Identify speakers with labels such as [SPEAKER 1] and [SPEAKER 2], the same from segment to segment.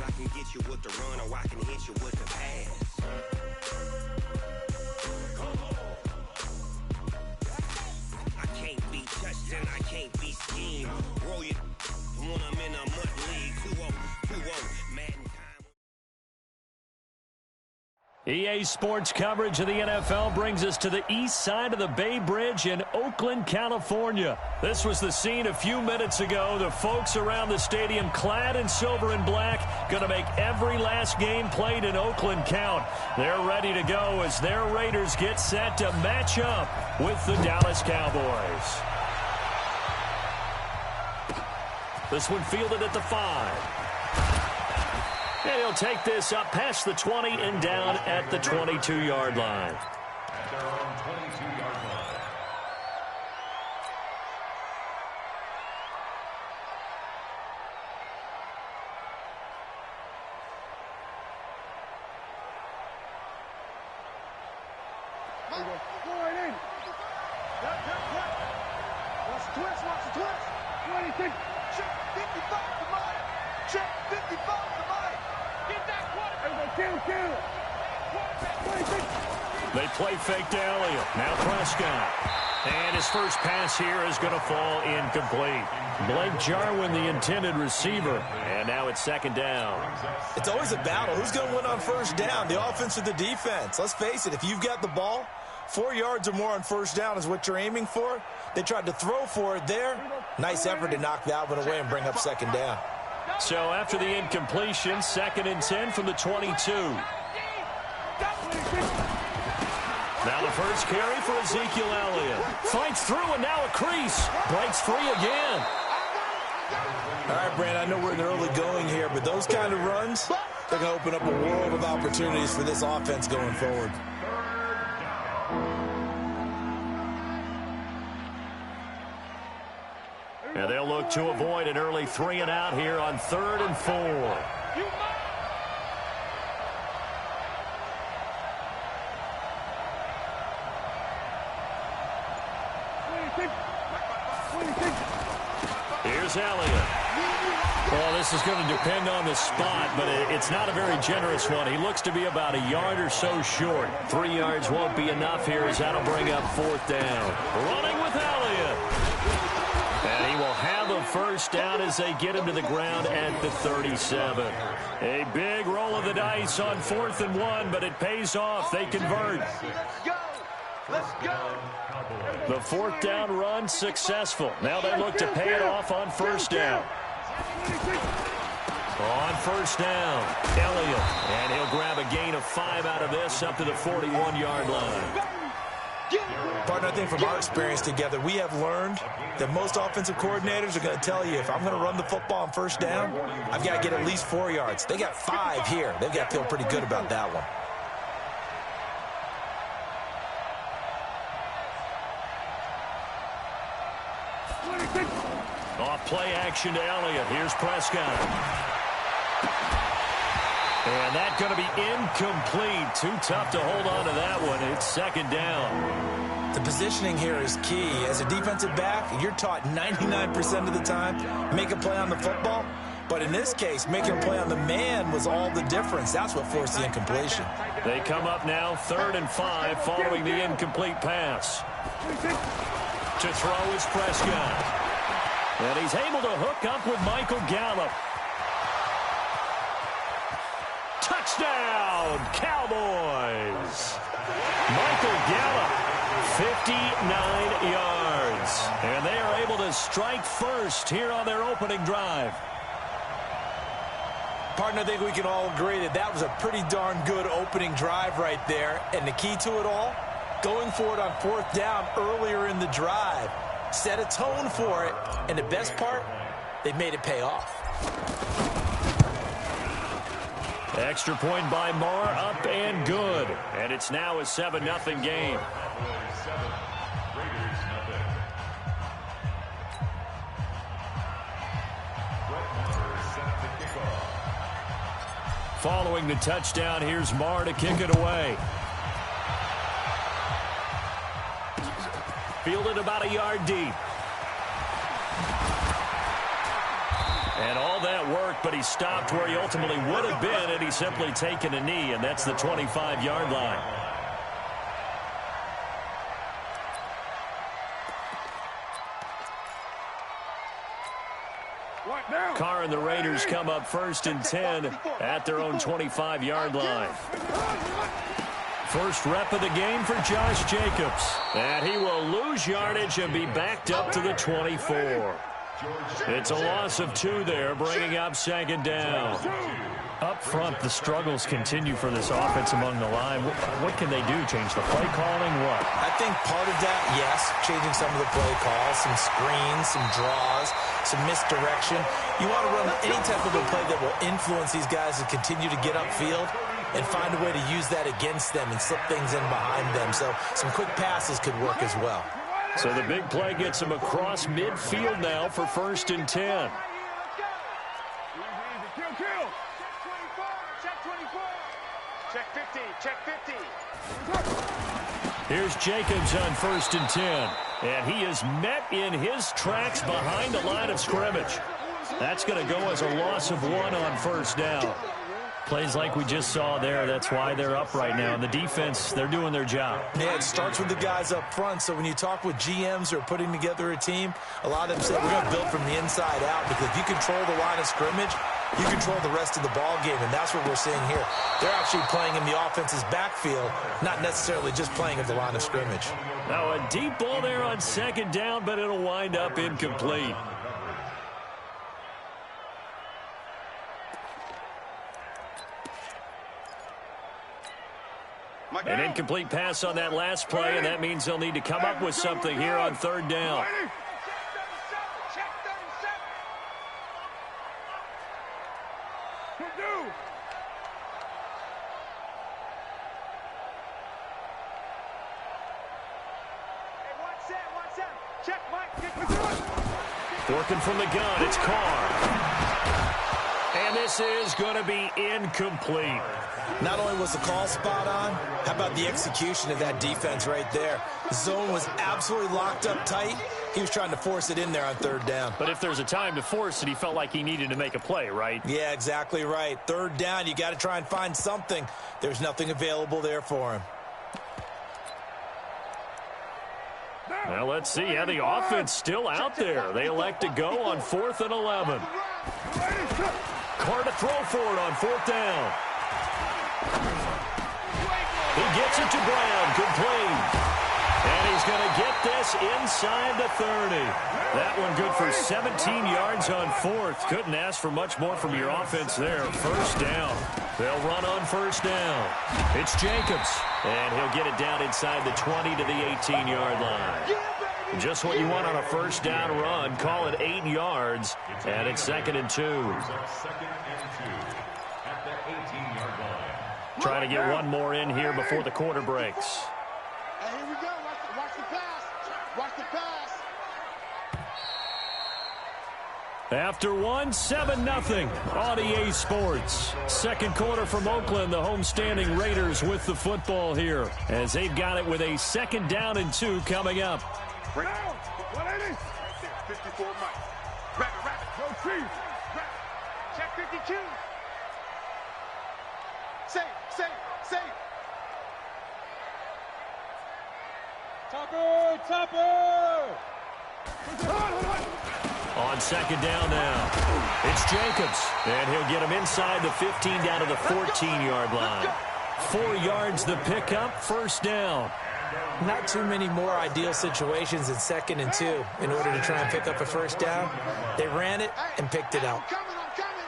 [SPEAKER 1] I can get you with the run or I can hit you with the pass. I can't be touched and I can't be schemed. Roll you when I'm in a mud league. 2-0, Madden time.
[SPEAKER 2] EA Sports coverage of the NFL brings us to the east side of the Bay Bridge in Oakland, California. This was the scene a few minutes ago. The folks around the stadium clad in silver and black going to make every last game played in Oakland count. They're ready to go as their Raiders get set to match up with the Dallas Cowboys. This one fielded at the 5. And he'll take this up past the 20 and down at the 22-yard line.
[SPEAKER 3] At their own 22-yard line.
[SPEAKER 4] Go right in. Watch the twist, watch the twist. Do anything. Check 55 to mine. Check 55 to mine. Get that quarterback.
[SPEAKER 2] They play fake to Elliott. Now Prescott. And his first pass here is going to fall incomplete. Blake Jarwin, the intended receiver. And now it's second down.
[SPEAKER 5] It's always a battle. Who's going to win on first down, the offense or the defense? Let's face it, if you've got the ball, 4 yards or more on first down is what you're aiming for. They tried to throw for it there. Nice effort to knock that one away and bring up second down.
[SPEAKER 2] So after the incompletion, 2nd and 10 from the 22. Now the first carry for Ezekiel Elliott. Fights through and now a crease. Breaks free again.
[SPEAKER 5] All right, Brandon, I know we're in the early going here, but those kind of runs, they're going to open up a world of opportunities for this offense going forward.
[SPEAKER 2] And they'll look to avoid an early 3 and out here on 3rd and 4. Here's Elliott. Well, this is going to depend on the spot, but it's not a very generous one. He looks to be about a yard or so short. 3 yards won't be enough here as that'll bring up 4th down. Running with Elliott. And he will have a first down as they get him to the ground at the 37. A big roll of the dice on 4th and 1, but it pays off. They convert.
[SPEAKER 4] Let's go.
[SPEAKER 2] The 4th down run successful. Now they look to pay it off on first down. On first down, Elliott. And he'll grab a gain of 5 out of this up to the 41-yard line.
[SPEAKER 5] Partner, I think from our experience together, we have learned that most offensive coordinators are going to tell you, if I'm going to run the football on first down, I've got to get at least 4 yards. They got 5 here. They've got to feel pretty good about that one.
[SPEAKER 2] Off play action to Elliott. Here's Prescott. And that's going to be incomplete. Too tough to hold on to that one. It's second down.
[SPEAKER 5] The positioning here is key. As a defensive back, you're taught 99% of the time, make a play on the football. But in this case, making a play on the man was all the difference. That's what forced the incompletion.
[SPEAKER 2] They come up now 3rd and 5 following the incomplete pass. To throw is Prescott. And he's able to hook up with Michael Gallup. Touchdown, Cowboys. Michael Gallup, 59 yards. And they are able to strike first here on their opening drive.
[SPEAKER 5] Partner, I think we can all agree that that was a pretty darn good opening drive right there. And the key to it all, going for it on 4th down earlier in the drive. Set a tone for it. And the best part, they made it pay off.
[SPEAKER 2] Extra point by Marr, up and good. And it's now a 7-0 game. Following the touchdown, here's Marr to kick it away. Fielded about a yard deep. And all that work, but he stopped where he ultimately would have been had he simply taken a knee, and that's the 25-yard line. Carr and the Raiders come up 1st and 10 at their own 25-yard line. First rep of the game for Josh Jacobs. And he will lose yardage and be backed up to the 24. It's a loss of 2 there, bringing up 2nd down. Up front, the struggles continue for this offense among the line. What can they do? Change the play calling? What?
[SPEAKER 5] I think part of that, yes, changing some of the play calls, some screens, some draws, some misdirection. You want to run any type of a play that will influence these guys to continue to get upfield and find a way to use that against them and slip things in behind them. So some quick passes could work as well.
[SPEAKER 2] So the big play gets him across midfield now for 1st and 10.
[SPEAKER 4] Check 50, check 50.
[SPEAKER 2] Here's Jacobs on 1st and 10. And he is met in his tracks behind the line of scrimmage. That's going to go as a loss of 1 on 1st down. Plays like we just saw there, that's why they're up right now. And the defense, they're doing their job.
[SPEAKER 5] Yeah, it starts with the guys up front. So when you talk with GMs who are putting together a team, a lot of them say we're going to build from the inside out, because if you control the line of scrimmage, you control the rest of the ball game, and that's what we're seeing here. They're actually playing in the offense's backfield, not necessarily just playing at the line of scrimmage.
[SPEAKER 2] Now a deep ball there on 2nd down, but it'll wind up incomplete. An incomplete pass on that last play, and that means they'll need to come up with something here on 3rd down. Working from the gun, it's Carr. And this is going to be incomplete.
[SPEAKER 5] Not only was the call spot on, how about the execution of that defense right there? The zone was absolutely locked up tight. He was trying to force it in there on 3rd down.
[SPEAKER 2] But if there's a time to force it, he felt like he needed to make a play, right?
[SPEAKER 5] Yeah, exactly right. 3rd down, you got to try and find something. There's nothing available there for him.
[SPEAKER 2] Well, let's see how the offense still out there. They elect to go on 4th and 11. Carr to throw for it on 4th down. He gets it to Brown, complete. And he's going to get this inside the 30. That one good for 17 yards on 4th. Couldn't ask for much more from your offense there. 1st down. They'll run on 1st down. It's Jacobs. And he'll get it down inside the 20 to the 18-yard line. Just what you want on a 1st down run. Call it 8 yards. And it's 2nd and 2. Trying to get one more in here before the quarter breaks.
[SPEAKER 4] Hey, here we go. Watch the pass. Watch the pass.
[SPEAKER 2] After 7-0 on EA Sports. 2nd quarter from Oakland, the homestanding Raiders with the football here, as they've got it with a 2nd down and 2 coming up.
[SPEAKER 4] Down. 180. 54 Mike. Rapid. Go Chiefs. Check 52. Safe. Topper.
[SPEAKER 2] On 2nd down now, it's Jacobs, and he'll get him inside the 15 down to the 14-yard line. 4 yards the pickup, 1st down.
[SPEAKER 5] Not too many more ideal situations in 2nd and 2 in order to try and pick up a 1st down. They ran it and picked it out.
[SPEAKER 4] I'm coming.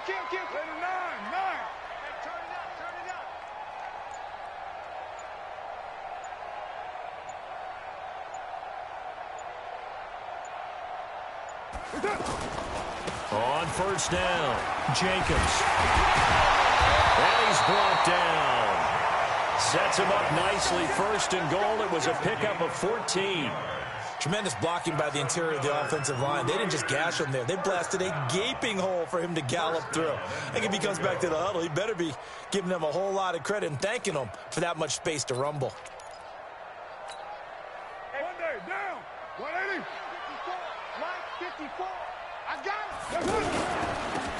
[SPEAKER 4] Kill. Later, 9. Hey, turn it up.
[SPEAKER 2] On 1st down, Jacobs. And he's brought down. Sets him up nicely. 1st and goal. It was a pickup of 14.
[SPEAKER 5] Tremendous blocking by the interior of the offensive line. They didn't just gash him there. They blasted a gaping hole for him to gallop through. I think if he comes back to the huddle, he better be giving them a whole lot of credit and thanking them for that much space to rumble.
[SPEAKER 4] One day, down. 180.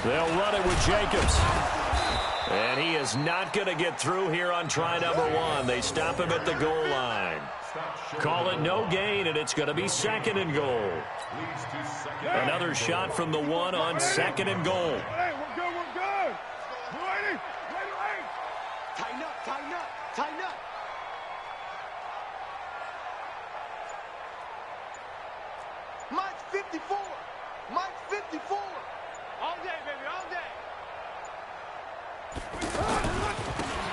[SPEAKER 2] They'll run it with Jacobs. And he is not going to get through here on try number 1. They stop him at the goal line. Call it no gain, and it's going to be 2nd and goal. Another shot from the 1 on 2nd and goal.
[SPEAKER 4] Hey, we're good, we're good. Ready? Tighten up, tighten up, tighten up. Mike's 54. Mike's 54. All day, baby, all day.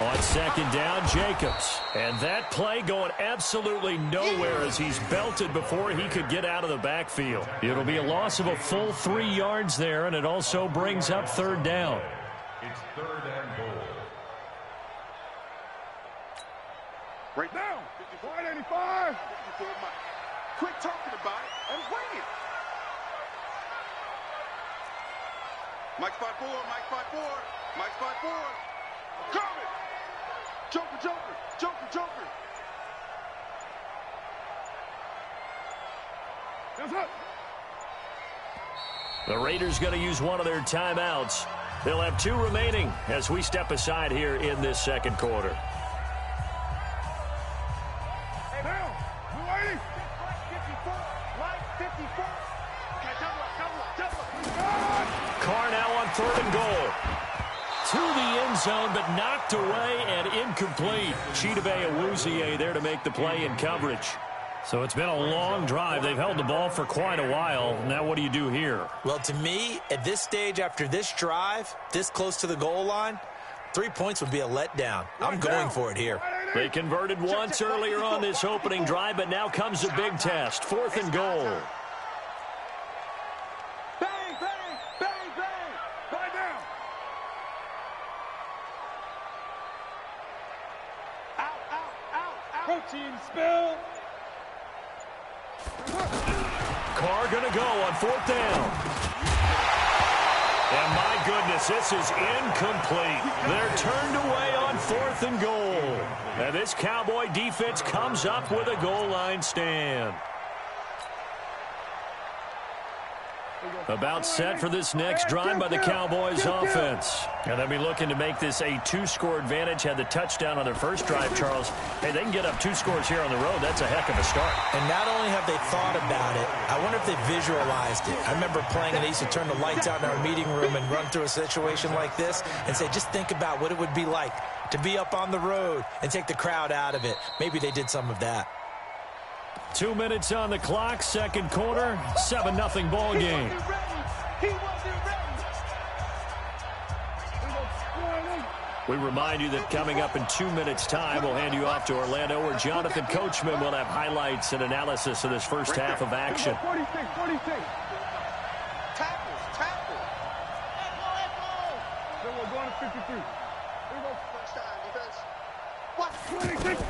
[SPEAKER 2] On 2nd down, Jacobs. And that play going absolutely nowhere as he's belted before he could get out of the backfield. It'll be a loss of a full 3 yards there, and it also brings up 3rd down.
[SPEAKER 3] It's 3rd and goal.
[SPEAKER 4] Right now, 185. Quit talking about it and wing it. Mike spot 4, Mike spot 4, Mike spot 4. Coming. Joker, Joker, Joker, Joker. That's it.
[SPEAKER 2] The Raiders going to use one of their timeouts. They'll have 2 remaining as we step aside here in this 2nd quarter.
[SPEAKER 4] Hey, now, you ready? Mike 54, Mike 54. Okay, double up.
[SPEAKER 2] Carr now on 3rd and goal. To the end zone, but knocked away and incomplete. Chidobe Awuzie there to make the play in coverage. So it's been a long drive. They've held the ball for quite a while. Now what do you do here?
[SPEAKER 5] Well, to me, at this stage after this drive, this close to the goal line, 3 points would be a letdown. I'm going for it here.
[SPEAKER 2] They converted once earlier on this opening drive, but now comes a big test. 4th and goal.
[SPEAKER 4] Bang, bang, bang, bang. Right down. Out, out, out, out. Protein spill.
[SPEAKER 2] Carr going to go on 4th down. And my goodness, this is incomplete. They're turned away on 4th and goal. And this Cowboy defense comes up with a goal line stand. About set for this next drive by the Cowboys offense. And they'll be looking to make this a 2-score advantage. Had the touchdown on their first drive, Charles. Hey, they can get up 2 scores here on the road. That's a heck of a start.
[SPEAKER 5] And not only have they thought about it, I wonder if they visualized it. I remember playing and they used to turn the lights out in our meeting room and run through a situation like this and say, just think about what it would be like to be up on the road and take the crowd out of it. Maybe they did some of that.
[SPEAKER 2] 2 minutes on the clock, 2nd quarter, 7-0 ball game.
[SPEAKER 4] He wasn't ready.
[SPEAKER 2] We remind you that coming up in 2 minutes' time, we'll hand you off to Orlando, where Jonathan Coachman will have highlights and analysis of this first half of action.
[SPEAKER 4] 46. Tackle. Then we're going to 53. First time, defense. What? 26.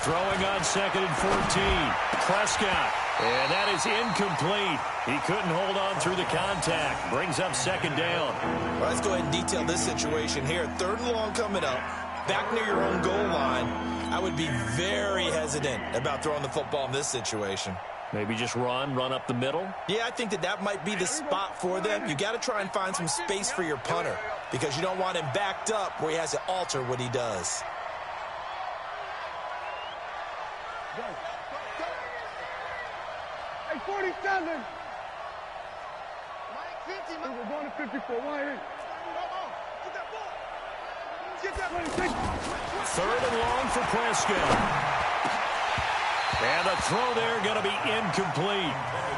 [SPEAKER 2] Throwing on 2nd and 14. Prescott. And that is incomplete. He couldn't hold on through the contact. Brings up 2nd down.
[SPEAKER 5] Well, let's go ahead and detail this situation here. 3rd and long coming up. Back near your own goal line. I would be very hesitant about throwing the football in this situation.
[SPEAKER 2] Maybe just run up the middle?
[SPEAKER 5] Yeah, I think that might be the spot for them. You got to try and find some space for your punter because you don't want him backed up where he has to alter what he does.
[SPEAKER 4] Hey, 47. Mike 50. We're going to 54. Why ain't? Get that ball. Get that 26.
[SPEAKER 2] 3rd and long for Prescott. And the throw there going to be incomplete.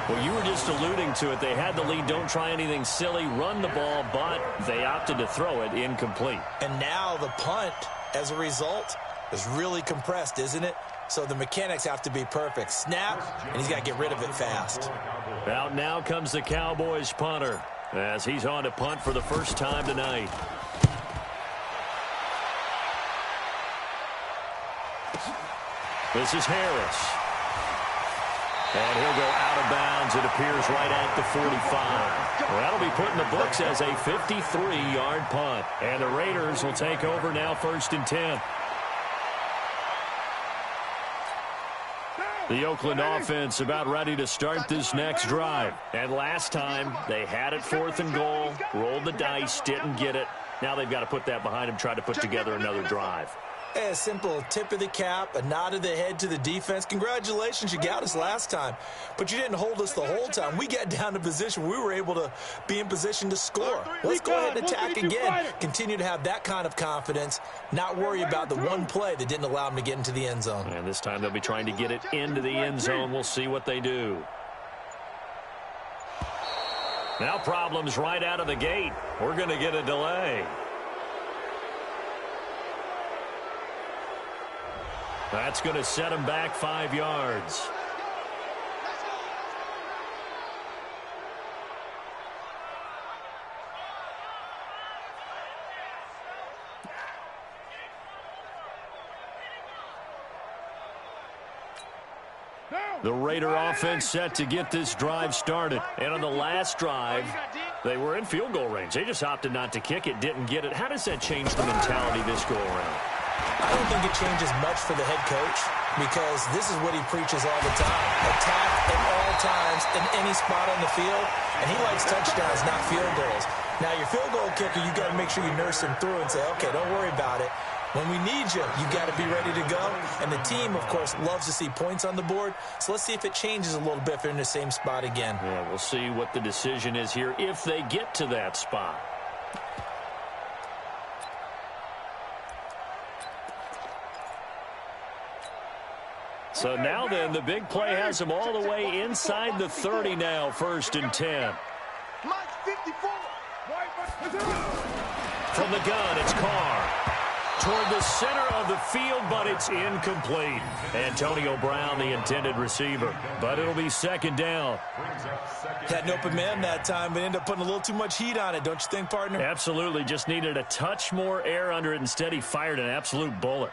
[SPEAKER 2] Well, you were just alluding to it. They had the lead. Don't try anything silly. Run the ball, but they opted to throw it incomplete.
[SPEAKER 5] And now the punt, as a result, is really compressed, isn't it? So the mechanics have to be perfect. Snap, and he's got to get rid of it fast.
[SPEAKER 2] Out now comes the Cowboys punter as he's on to punt for the first time tonight. This is Harris. And he'll go out of bounds, it appears, right at the 45. Well, that'll be put in the books as a 53-yard punt. And the Raiders will take over now 1st and 10. The Oakland offense about ready to start this next drive. And last time, they had it 4th and goal, rolled the dice, didn't get it. Now they've got to put that behind them, try to put together another drive.
[SPEAKER 5] A simple tip of the cap, a nod of the head to the defense. Congratulations, you got us last time. But you didn't hold us the whole time. We got down to position. We were able to be in position to score. Let's go ahead and attack again. Continue to have that kind of confidence, not worry about the one play that didn't allow them to get into the end zone.
[SPEAKER 2] And this time they'll be trying to get it into the end zone. We'll see what they do. Now problems right out of the gate. We're going to get a delay. That's going to set him back 5 yards. The Raider offense set to get this drive started. And on the last drive, they were in field goal range. They just opted not to kick it, didn't get it. How does that change the mentality this go around?
[SPEAKER 5] I don't think it changes much for the head coach because this is what he preaches all the time. Attack at all times in any spot on the field, and he likes touchdowns, not field goals. Now, your field goal kicker, you got to make sure you nurse him through and say, okay, don't worry about it. When we need you, you got to be ready to go. And the team, of course, loves to see points on the board. So let's see if it changes a little bit if they're in the same spot again.
[SPEAKER 2] Yeah, we'll see what the decision is here if they get to that spot. So now then, the big play has them all the way inside the 30 now, 1st and 10. From the gun, it's Carr. Toward the center of the field, but it's incomplete. Antonio Brown, the intended receiver. But it'll be 2nd down.
[SPEAKER 5] Had an open man that time, but ended up putting a little too much heat on it, don't you think, partner?
[SPEAKER 2] Absolutely. Just needed a touch more air under it. Instead, he fired an absolute bullet.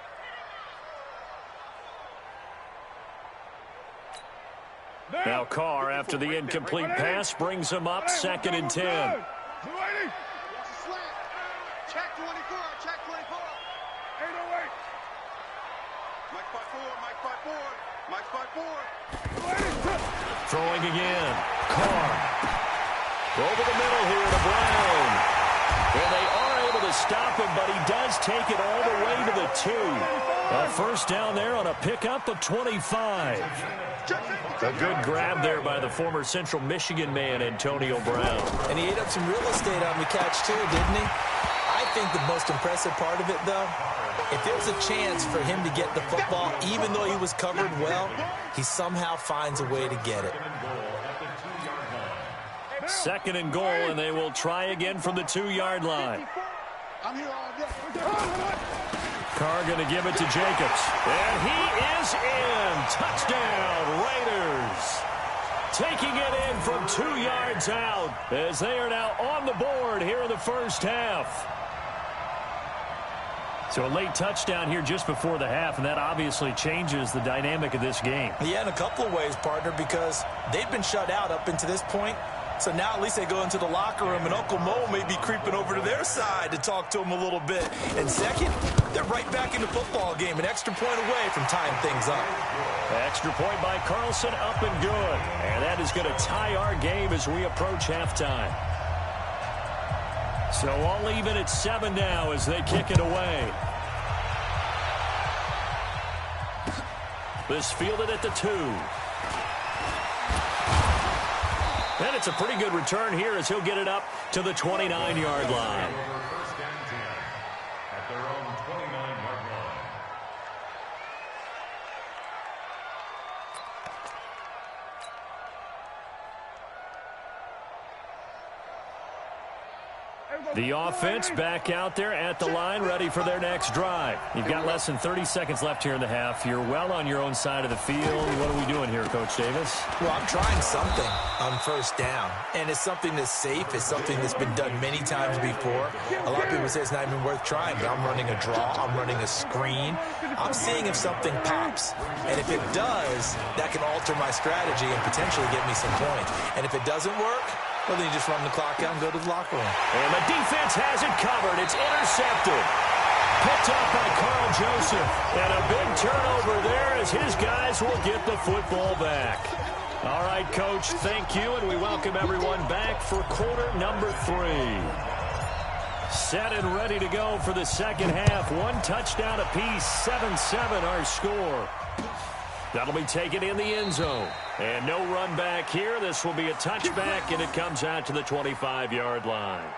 [SPEAKER 2] Now Carr, after the incomplete pass, brings him up 2nd and 10.
[SPEAKER 4] Check 24, check 24. 808. Mike 54, Mike 54.
[SPEAKER 2] Throwing again. Carr. Over the middle here to Brown. And they are able to stop him, but he does take it all the way to the 2. A 1st down there on a pickup of 25. A good grab there by the former Central Michigan man, Antonio Brown.
[SPEAKER 5] And he ate up some real estate on the catch, too, didn't he? I think the most impressive part of it, though, if there was a chance for him to get the football, even though he was covered well, he somehow finds a way to get it.
[SPEAKER 2] 2nd and goal, and they will try again from the 2-yard line. Carr going to give it to Jacobs. And he is in. Touchdown, Raiders. Taking it in from 2 yards out as they are now on the board here in the 1st half. So a late touchdown here just before the half, and that obviously changes the dynamic of this game.
[SPEAKER 5] Yeah, in a couple of ways, partner, because they've been shut out up until this point. So now at least they go into the locker room, and Uncle Mo may be creeping over to their side to talk to him a little bit. And second, they're right back in the football game, an extra point away from tying things up.
[SPEAKER 2] Extra point by Carlson, up and good. And that is going to tie our game as we approach halftime. So all even at 7 now as they kick it away. This fielded at the 2. And it's a pretty good return here as he'll get it up to the 29-yard line.
[SPEAKER 3] First and 10 at their own 29-yard line.
[SPEAKER 2] The offense back out there at the line, ready for their next drive. You've got less than 30 seconds left here in the half. You're well on your own side of the field. What are we doing here, Coach Davis?
[SPEAKER 5] Well, I'm trying something on 1st down, and it's something that's safe. It's something that's been done many times before. A lot of people say it's not even worth trying, but I'm running a draw. I'm running a screen. I'm seeing if something pops, and if it does, that can alter my strategy and potentially get me some points. And if it doesn't work, well, then you just run the clock out and go to the locker room.
[SPEAKER 2] And the defense has it covered. It's intercepted. Picked up by Carl Joseph. And a big turnover there as his guys will get the football back. All right, Coach, thank you, and we welcome everyone back for quarter number 3. Set and ready to go for the second half. 1 touchdown apiece, 7-7 our score. That'll be taken in the end zone. And no run back here. This will be a touchback, and it comes out to the 25-yard line.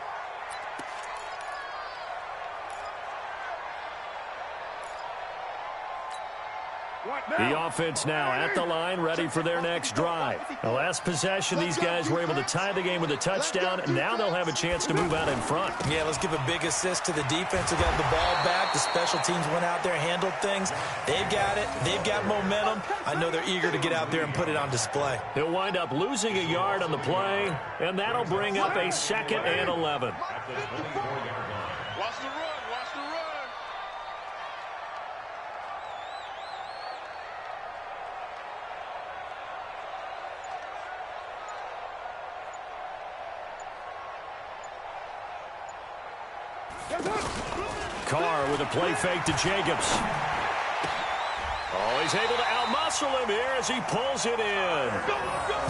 [SPEAKER 2] The offense now at the line, ready for their next drive. The last possession, these guys were able to tie the game with a touchdown. Now they'll have a chance to move out in front.
[SPEAKER 5] Yeah, let's give a big assist to the defense who got the ball back. The special teams went out there, handled things. They've got it. They've got momentum. I know they're eager to get out there and put it on display.
[SPEAKER 2] He'll wind up losing a yard on the play, and that'll bring up a 2nd and 11.
[SPEAKER 4] Watch the run. Watch the run.
[SPEAKER 2] Carr with a play fake to Jacobs. Oh, he's able to outmuscle him here as he pulls it in.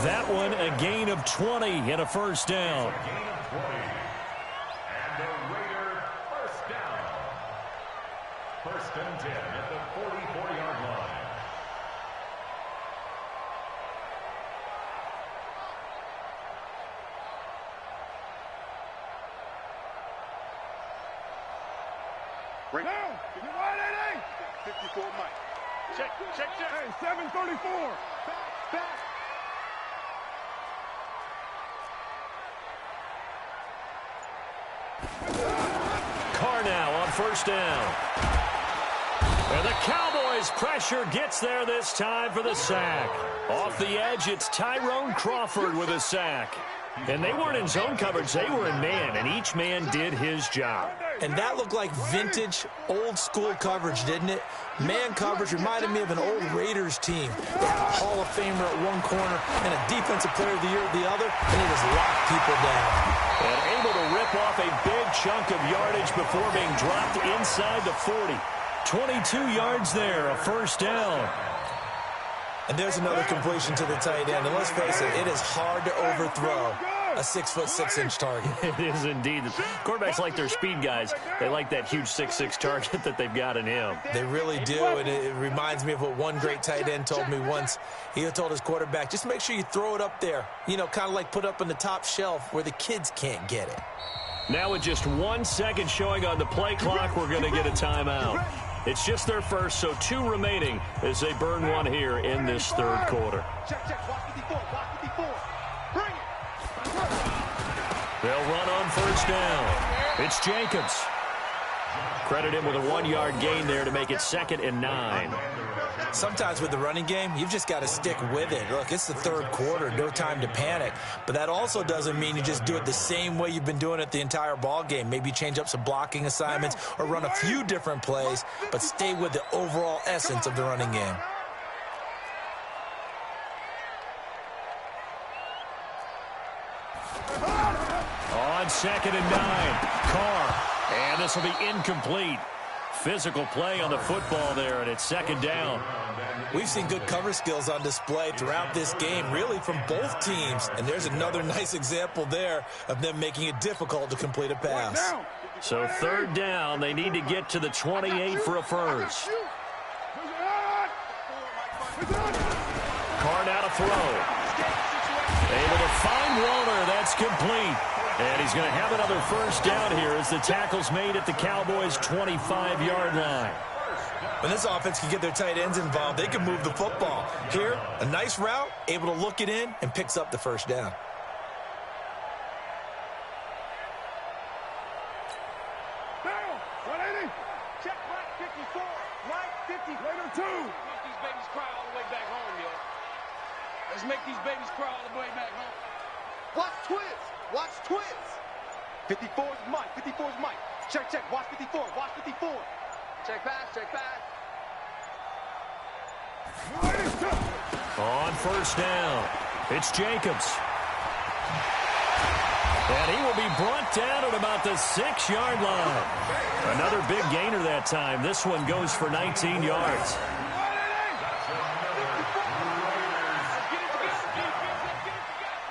[SPEAKER 2] That one a gain of 20 and a first down.
[SPEAKER 3] Gain of 20. And the Raider first down. 1st and 10 at the 44-yard line.
[SPEAKER 4] Break down. 54 Mike. Check. Hey, 734. Back.
[SPEAKER 2] Carr now on first down. And the Cowboys' pressure gets there this time for the sack. Off the edge, it's Tyrone Crawford with a sack. And they weren't in zone coverage, they were in man, and each man did his job.
[SPEAKER 5] And that looked like vintage, old-school coverage, didn't it? Man coverage reminded me of an old Raiders team. They had a Hall of Famer at one corner and a Defensive Player of the Year at the other, and they just locked people down.
[SPEAKER 2] And able to rip off a big chunk of yardage before being dropped inside the 40. 22 yards there, a first down.
[SPEAKER 5] And there's another completion to the tight end. And let's face it is hard to overthrow a 6'6" target.
[SPEAKER 2] It is indeed. Quarterbacks like their speed guys. They like that huge 6'6" target that they've got in him.
[SPEAKER 5] They really do, and it reminds me of what one great tight end told me once. He told his quarterback, just make sure you throw it up there. You know, kind of like put up on the top shelf where the kids can't get it.
[SPEAKER 2] Now with just 1 second showing on the play clock, we're going to get a timeout. It's just their first, so 2 remaining as they burn one here in this third quarter.
[SPEAKER 4] Check. Watch 54. Bring it.
[SPEAKER 2] They'll run on first down. It's Jacobs. Credit him with a 1-yard gain there to make it 2nd and 9.
[SPEAKER 5] Sometimes with the running game, you've just got to stick with it. Look, it's the third quarter, no time to panic. But that also doesn't mean you just do it the same way you've been doing it the entire ball game. Maybe change up some blocking assignments or run a few different plays, but stay with the overall essence of the running game.
[SPEAKER 2] On 2nd and 9, Carr. And this will be incomplete. Physical play on the football there, and it's 2nd down.
[SPEAKER 5] We've seen good cover skills on display throughout this game, really from both teams. And there's another nice example there of them making it difficult to complete a pass.
[SPEAKER 2] So 3rd down, they need to get to the 28 for a first. Carr now to throw. Able to find Warner. That's complete. And he's going to have another first down here as the tackle's made at the Cowboys' 25-yard line.
[SPEAKER 5] When this offense can get their tight ends involved, they can move the football. Here, a nice route, able to look it in, and picks up the first down.
[SPEAKER 4] Down. 180. Check right 54. Right 50. Later 2. Make these babies cry all the way back home, yo. Let's make these babies cry all the way back home. Watch twins. Watch twins. 54's Mike. 54's Mike. Check. Watch 54. Watch 54. Check pass.
[SPEAKER 2] On first down, it's Jacobs. And he will be brought down at about the 6-yard line. Another big gainer that time. This one goes for 19 yards.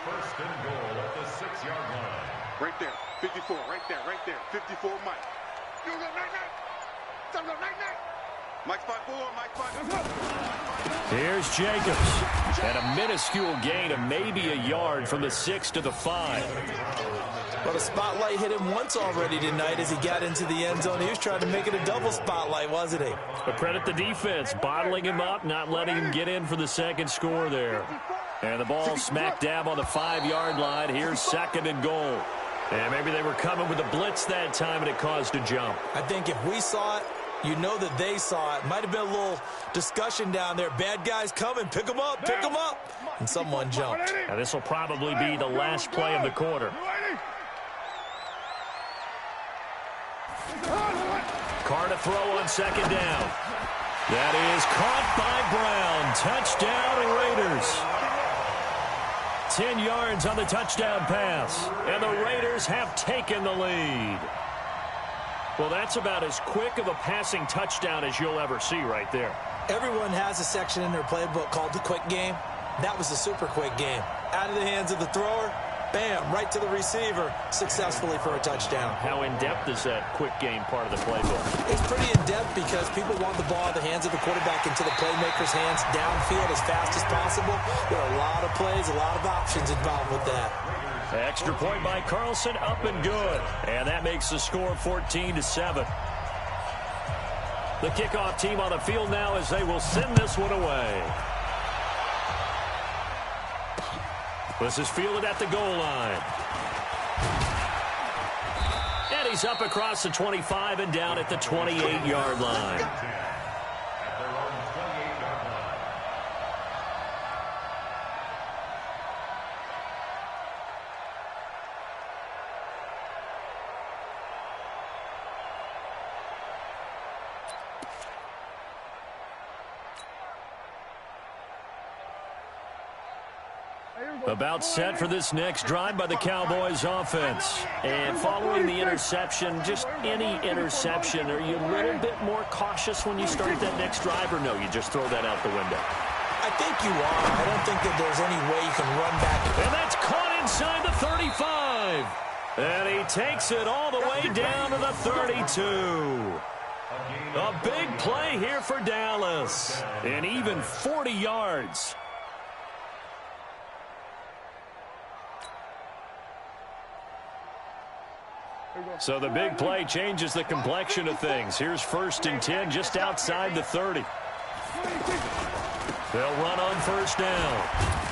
[SPEAKER 3] First and goal at the 6-yard line.
[SPEAKER 4] Right there, 54, right there, 54, Mike. You go night. Mike 5-4, Mike 5.
[SPEAKER 2] Here's Jacobs. And a minuscule gain of maybe a yard from the 6 to the 5.
[SPEAKER 5] Well, the spotlight hit him once already tonight as he got into the end zone. He was trying to make it a double spotlight, wasn't he?
[SPEAKER 2] But credit the defense, bottling him up, not letting him get in for the second score there. And the ball smack dab on the 5-yard line. Here's second and goal. And maybe they were coming with a blitz that time, and it caused a jump.
[SPEAKER 5] I think if we saw it, you know that they saw it. Might have been a little discussion down there. Bad guys coming. Pick them up. Pick them up. And someone jumped.
[SPEAKER 2] Now, this will probably be the last play of the quarter. Carr to throw on second down. That is caught by Brown. Touchdown, Raiders. 10 yards on the touchdown pass. And the Raiders have taken the lead. Well, that's about as quick of a passing touchdown as you'll ever see right there.
[SPEAKER 5] Everyone has a section in their playbook called the quick game. That was a super quick game. Out of the hands of the thrower, bam, right to the receiver, successfully for a touchdown.
[SPEAKER 2] How in-depth is that quick game part of the playbook?
[SPEAKER 5] It's pretty in-depth because people want the ball in the hands of the quarterback into the playmaker's hands downfield as fast as possible. There are a lot of plays, a lot of options involved with that.
[SPEAKER 2] Extra point by Carlson, up and good. And that makes the score 14-7. The kickoff team on the field now as they will send this one away. This is fielded at the goal line. And he's up across the 25 and down at the 28-yard line. About set for this next drive by the Cowboys offense. And following the interception, just any interception, are you a little bit more cautious when you start that next drive, or no, you just throw that out the window?
[SPEAKER 5] I think you are. I don't think that there's any way you can run back.
[SPEAKER 2] And that's caught inside the 35. And he takes it all the way down to the 32. A big play here for Dallas. And even 40 yards. So the big play changes the complexion of things. Here's 1st and 10 just outside the 30. They'll run on first down.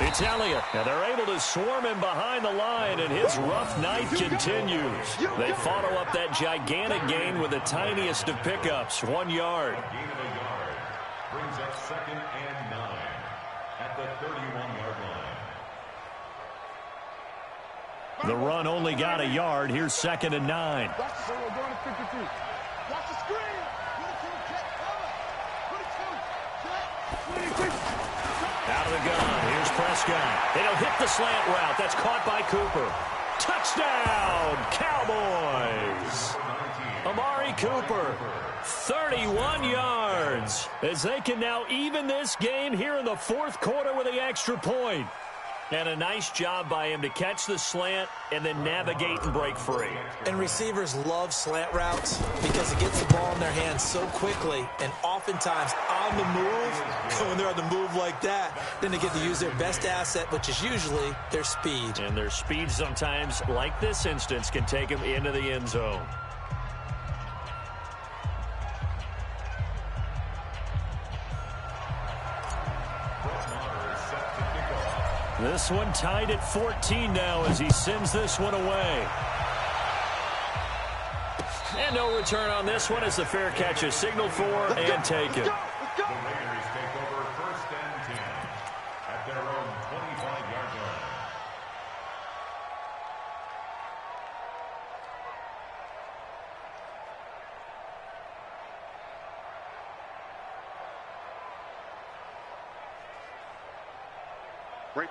[SPEAKER 2] It's Elliott. And they're able to swarm him behind the line, and his rough night continues. They follow up that gigantic gain with the tiniest of pickups, 1 yard.
[SPEAKER 3] Gain of a yard brings up 2nd and 9 at the 31-yard line.
[SPEAKER 2] The run only got a yard. Here's 2nd and 9.
[SPEAKER 4] Watch the screen. Watch the screen.
[SPEAKER 2] Out of the gun. Here's Prescott. It'll hit the slant route. That's caught by Cooper. Touchdown, Cowboys. Amari Cooper, 31 yards, as they can now even this game here in the 4th quarter with the extra point. And a nice job by him to catch the slant and then navigate and break free.
[SPEAKER 5] And receivers love slant routes because it gets the ball in their hands so quickly and oftentimes on the move. When they're on the move like that, then they get to use their best asset, which is usually their speed.
[SPEAKER 2] And their speed sometimes, like this instance, can take them into the end zone. This one tied at 14 now as he sends this one away. And no return on this one as the fair catch is signaled for and taken.
[SPEAKER 3] The Raiders take over 1st and 10 at their own 25-yard line.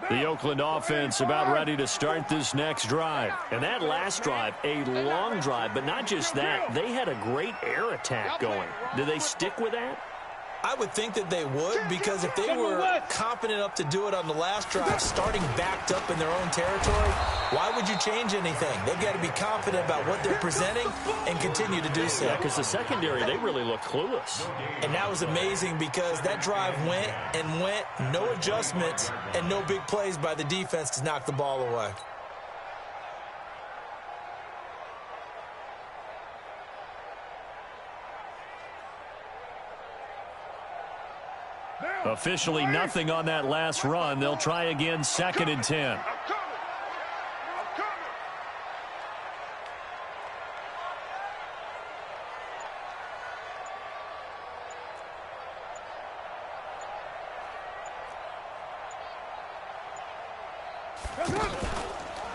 [SPEAKER 2] The Oakland offense about ready to start this next drive. And that last drive, a long drive, but not just that. They had a great air attack going. Do they stick with that?
[SPEAKER 5] I would think that they would, because if they were confident enough to do it on the last drive, starting backed up in their own territory, why would you change anything? They've got to be confident about what they're presenting and continue to do so.
[SPEAKER 2] Yeah, because the secondary, they really look clueless.
[SPEAKER 5] And that was amazing because that drive went and went, no adjustments, and no big plays by the defense to knock the ball away.
[SPEAKER 2] Officially nothing on that last run. They'll try again, 2nd and 10.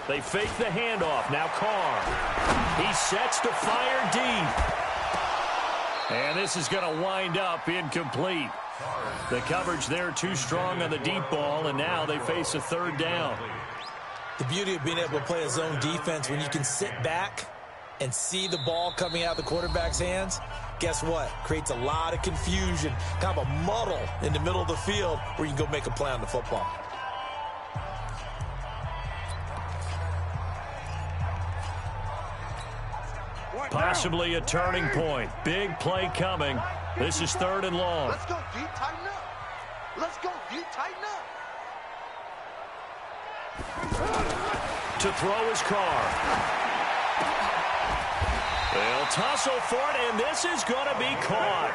[SPEAKER 2] They fake the handoff. Now Carr. He sets to fire deep. And this is going to wind up incomplete. The coverage there too strong on the deep ball, and now they face a 3rd down.
[SPEAKER 5] The beauty of being able to play a zone defense when you can sit back and see the ball coming out of the quarterback's hands, guess what? Creates a lot of confusion, kind of a muddle in the middle of the field where you can go make a play on the football.
[SPEAKER 2] Possibly a turning point. Big play coming. This is 3rd and long.
[SPEAKER 4] Let's go deep, tighten up. Let's go deep, tighten up.
[SPEAKER 2] To throw his Carr. They'll tussle for it, and this is going to be caught.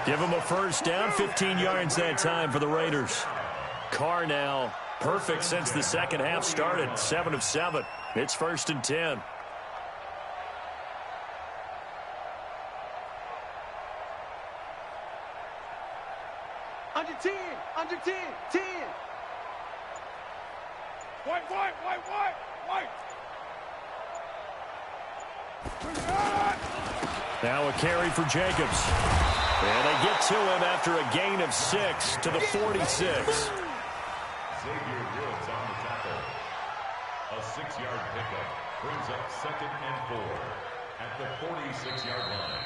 [SPEAKER 2] Give him a 1st down, 15 yards that time for the Raiders. Carr now perfect since the second half started, 7 of 7. It's 1st and 10.
[SPEAKER 4] Under 10, under 10, 10. White.
[SPEAKER 2] Now a carry for Jacobs. And they get to him after a gain of 6 to the 46.
[SPEAKER 3] Xavier Woods on the tackle. A 6-yard pickup brings up 2nd and 4 at the 46-yard line.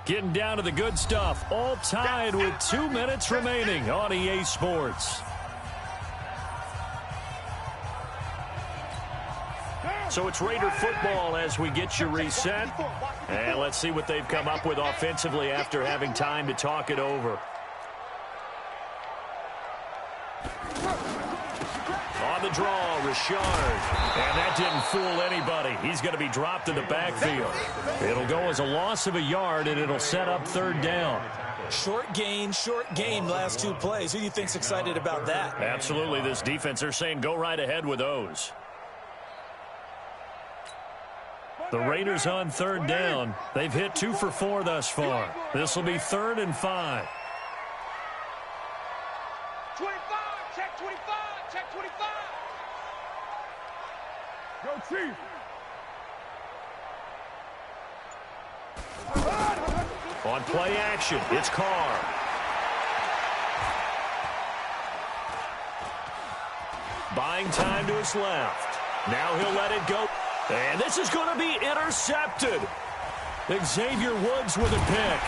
[SPEAKER 2] Getting down to the good stuff. All tied with 2 minutes remaining on EA Sports. So it's Raider football as we get you reset. And let's see what they've come up with offensively after having time to talk it over. On the draw, Richard. And that didn't fool anybody. He's going to be dropped in the backfield. It'll go as a loss of a yard, and it'll set up 3rd down.
[SPEAKER 5] Short gain, last 2 plays. Who do you think's excited about that?
[SPEAKER 2] Absolutely. This defense, they're saying go right ahead with those. The Raiders on 3rd down. They've hit 2 for 4 thus far. This will be 3rd and 5.
[SPEAKER 4] 25, check 25, check 25. Go Chief.
[SPEAKER 2] On play action, it's Carr. Buying time to his left. Now he'll let it go. And this is going to be intercepted. Xavier Woods with a pick.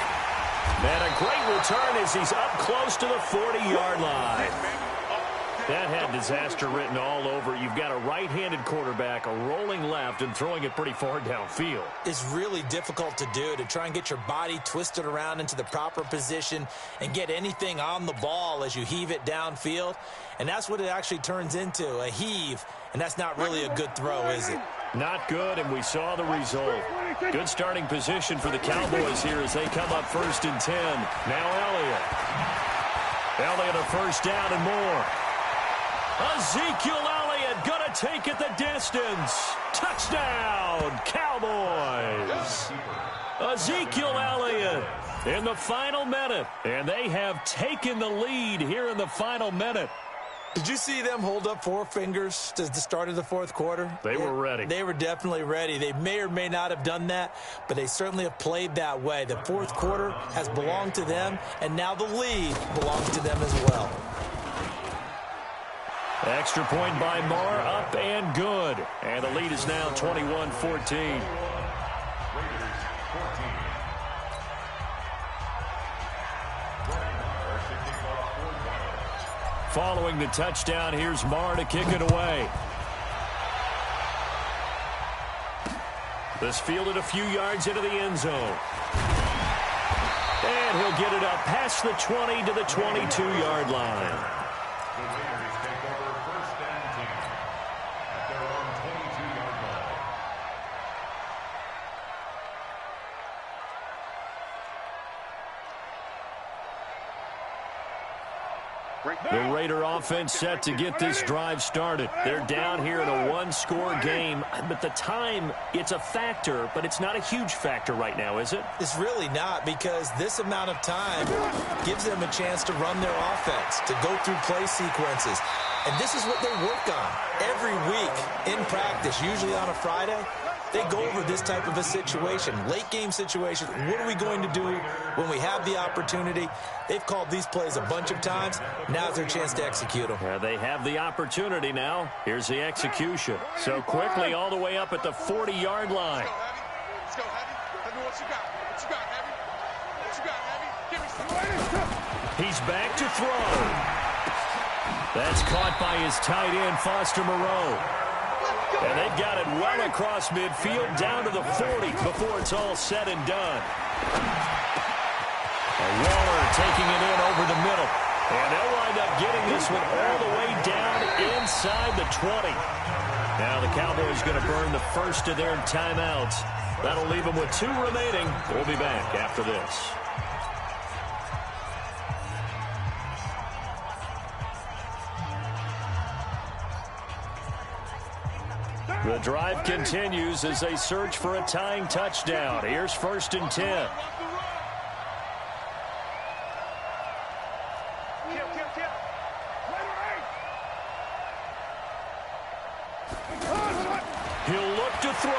[SPEAKER 2] And a great return as he's up close to the 40-yard line. That had disaster written all over. You've got a right-handed quarterback, a rolling left, and throwing it pretty far downfield.
[SPEAKER 5] It's really difficult to do, to try and get your body twisted around into the proper position and get anything on the ball as you heave it downfield. And that's what it actually turns into, a heave. And that's not really a good throw, is it?
[SPEAKER 2] Not good, and we saw the result. Good starting position for the Cowboys here as they come up 1st and 10. Now Elliott. Elliott a 1st down and more. Ezekiel Elliott going to take it the distance. Touchdown, Cowboys. Ezekiel Elliott in the final minute, and they have taken the lead here in the final minute.
[SPEAKER 5] Did you see them hold up 4 fingers to the start of the 4th quarter?
[SPEAKER 2] They were ready.
[SPEAKER 5] They were definitely ready. They may or may not have done that, but they certainly have played that way. The 4th quarter has belonged to them, and now the lead belongs to them as well.
[SPEAKER 2] Extra point by Marr, up and good. And the lead is now 21-14. Following the touchdown, here's Marr to kick it away. This fielded a few yards into the end zone. And he'll get it up past the 20 to the 22-yard line.
[SPEAKER 3] The Raiders take over 1st and 10 at their own 22-yard line.
[SPEAKER 2] The Raider offense set to get this drive started. They're down here in a one-score game, but the time, it's a factor, but it's not a huge factor right now, is it?
[SPEAKER 5] It's really not, because this amount of time gives them a chance to run their offense, to go through play sequences. And this is what they work on every week in practice, usually on a Friday. They go over this type of a situation, late-game situation. What are we going to do when we have the opportunity? They've called these plays a bunch of times. Now's their chance to execute them.
[SPEAKER 2] Yeah, they have the opportunity now. Here's the execution. So quickly all the way up at the 40-yard line.
[SPEAKER 4] Let's go, Heavy. Let me what you got. What you got, Heavy? What you got, Heavy? Give me some.
[SPEAKER 2] He's back to throw. That's caught by his tight end, Foster Moreau. And they've got it well across midfield, down to the 40 before it's all said and done. Waller taking it in over the middle. And they'll wind up getting this one all the way down inside the 20. Now the Cowboys going to burn the first of their timeouts. That'll leave them with 2 remaining. We'll be back after this. The drive continues as they search for a tying touchdown. Here's 1st and 10. He'll look to throw.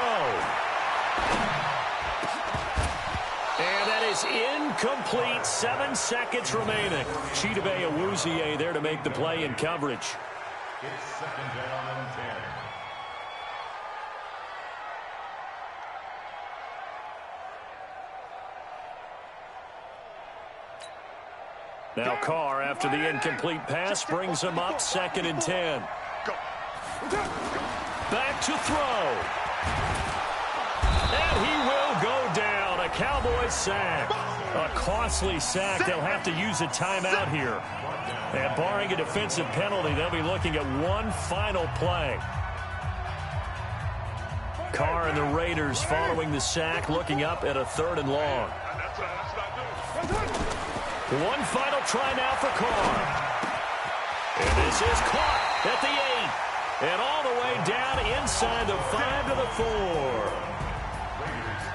[SPEAKER 2] And that is incomplete. 7 seconds remaining. Chidobe Awuzie there to make the play in coverage.
[SPEAKER 3] It's 2nd down and 10.
[SPEAKER 2] Now Carr, after the incomplete pass, brings him up 2nd and 10. Back to throw. And he will go down. A Cowboys sack. A costly sack. They'll have to use a timeout here. And barring a defensive penalty, they'll be looking at one final play. Carr and the Raiders following the sack, looking up at a 3rd and long. One final try now for Carr. And this is caught at the 8. And all the way down inside the 5 to the 4.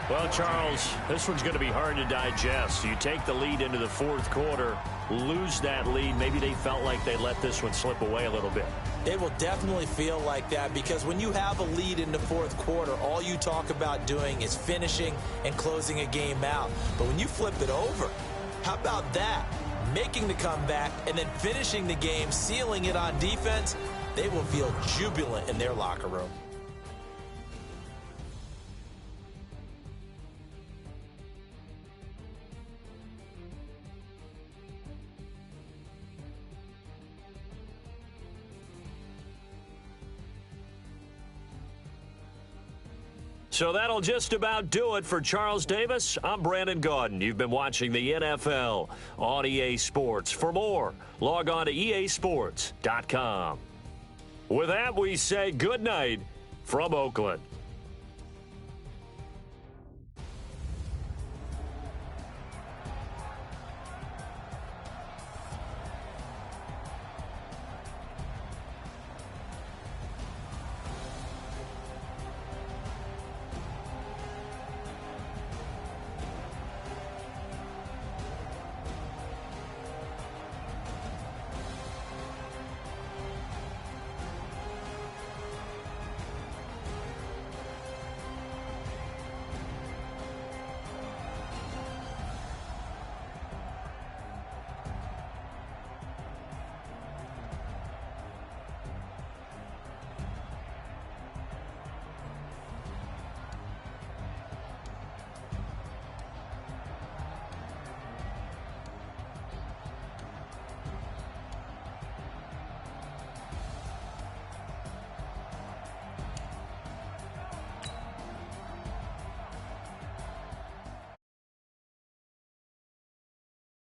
[SPEAKER 2] Well, Charles, this one's going to be hard to digest. You take the lead into the 4th quarter, lose that lead. Maybe they felt like they let this one slip away a little bit.
[SPEAKER 5] It will definitely feel like that, because when you have a lead in the 4th quarter, all you talk about doing is finishing and closing a game out. But when you flip it over, how about that? Making the comeback and then finishing the game, sealing it on defense, they will feel jubilant in their locker room.
[SPEAKER 2] So that'll just about do it for Charles Davis. I'm Brandon Gaudin. You've been watching the NFL on EA Sports. For more, log on to easports.com. With that, we say good night from Oakland.